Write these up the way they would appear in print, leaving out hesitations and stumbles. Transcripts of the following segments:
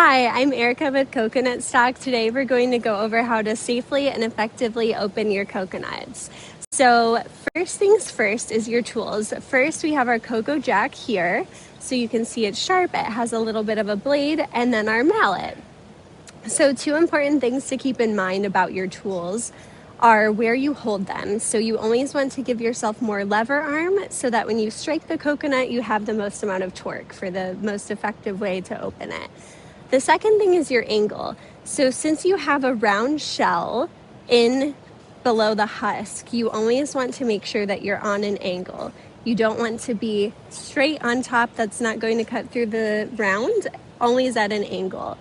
Hi, I'm Erica with Coconut Stock. Today we're going to go over how to safely and effectively open your coconuts. So first things first is your tools. First we have our cocoa jack here. So you can see it's sharp, it has a little bit of a blade, and then our mallet. So two important things to keep in mind about your tools are where you hold them. So you always want to give yourself more lever arm so that when you strike the coconut, you have the most amount of torque for the most effective way to open it. The second thing is your angle. So since you have a round shell in below the husk, you always want to make sure that you're on an angle. You don't want to be straight on top. That's not going to cut through the round, always at an angle.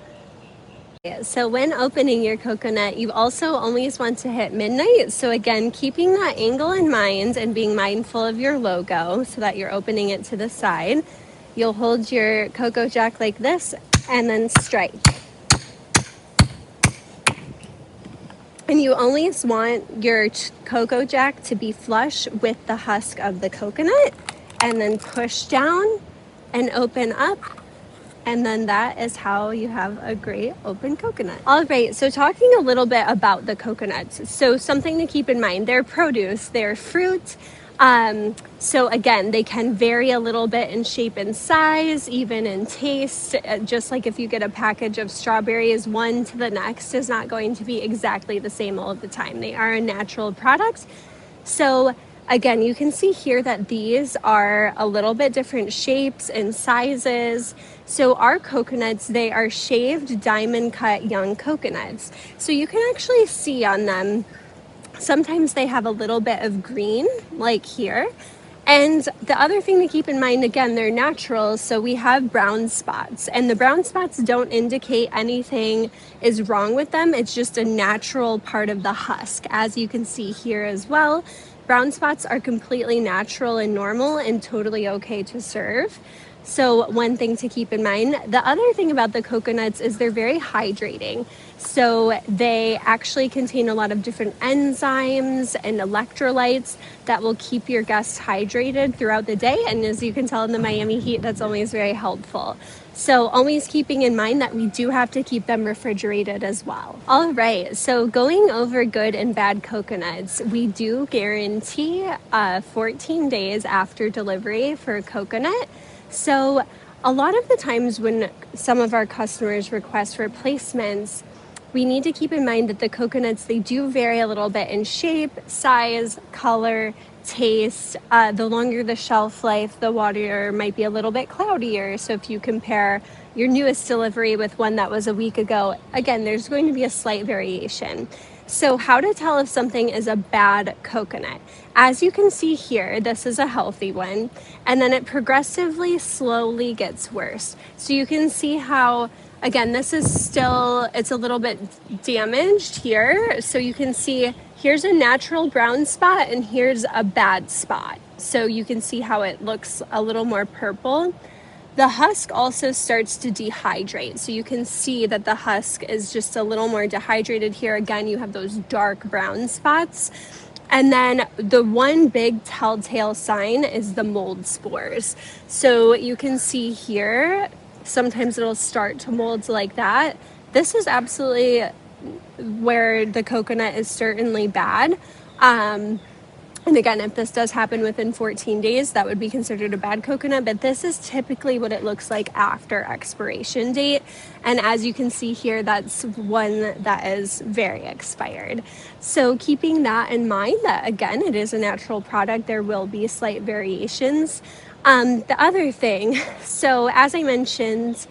So when opening your coconut, you also always want to hit midnight. So again, keeping that angle in mind and being mindful of your logo so that you're opening it to the side. You'll hold your cocoa jack like this and then strike. And you always want your cocoa jack to be flush with the husk of the coconut, and then push down and open up. And then that is how you have a great open coconut. All right, so talking a little bit about the coconuts. So something to keep in mind, they're produce, they're fruit. So again, they can vary a little bit in shape and size, even in taste. Just like if you get a package of strawberries, one to the next is not going to be exactly the same all of the time. They are a natural product. So again, you can see here that these are a little bit different shapes and sizes. So our coconuts, they are shaved diamond cut young coconuts. So you can actually see on them, sometimes they have a little bit of green, like here. And the other thing to keep in mind, again, they're natural, so we have brown spots. And the brown spots don't indicate anything is wrong with them. It's just a natural part of the husk. As you can see here as well, brown spots are completely natural and normal and totally okay to serve. So one thing to keep in mind. The other thing about the coconuts is they're very hydrating. So they actually contain a lot of different enzymes and electrolytes that will keep your guests hydrated throughout the day. And as you can tell in the Miami heat, that's always very helpful. So always keeping in mind that we do have to keep them refrigerated as well. All right, so going over good and bad coconuts, we do guarantee 14 days after delivery for a coconut. So a lot of the times when some of our customers request replacements, we need to keep in mind that the coconuts, they do vary a little bit in shape, size, color, taste. The longer the shelf life, the water might be a little bit cloudier. So if you compare your newest delivery with one that was a week ago, again, there's going to be a slight variation. So how to tell if something is a bad coconut? As you can see here, this is a healthy one, and then it progressively slowly gets worse. So you can see how, again, this is still, it's a little bit damaged here. So you can see here's a natural brown spot and here's a bad spot. So you can see how it looks a little more purple. The husk also starts to dehydrate. So you can see that the husk is just a little more dehydrated here. Again, you have those dark brown spots. And then the one big telltale sign is the mold spores. So you can see here, sometimes it'll start to mold like that. This is absolutely where the coconut is certainly bad. And again, if this does happen within 14 days, that would be considered a bad coconut, but this is typically what it looks like after expiration date. And as you can see here, that's one that is very expired. So keeping that in mind, that again, it is a natural product, there will be slight variations. The other thing, so as I mentioned,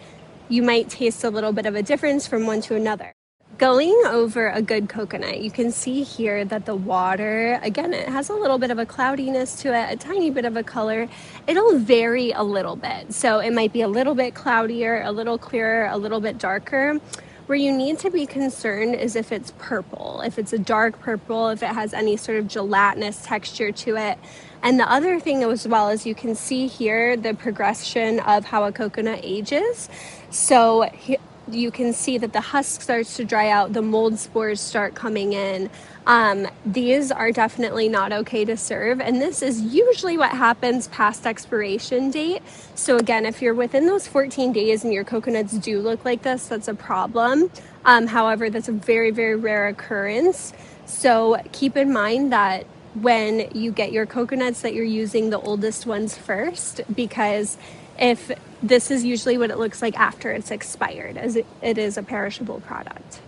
you might taste a little bit of a difference from one to another. Going over a good coconut, you can see here that the water, again, it has a little bit of a cloudiness to it, a tiny bit of a color. It'll vary a little bit. So it might be a little bit cloudier, a little clearer, a little bit darker. Where you need to be concerned is if it's purple, if it's a dark purple, if it has any sort of gelatinous texture to it. And the other thing as well is you can see here the progression of how a coconut ages. So you can see that the husk starts to dry out, the mold spores start coming in. These are definitely not okay to serve, and this is usually what happens past expiration date. So again, if you're within those 14 days and your coconuts do look like this, that's a problem. However, that's a very, very rare occurrence. So keep in mind that when you get your coconuts that you're using the oldest ones first, because if this is usually what it looks like after it's expired, as it is a perishable product.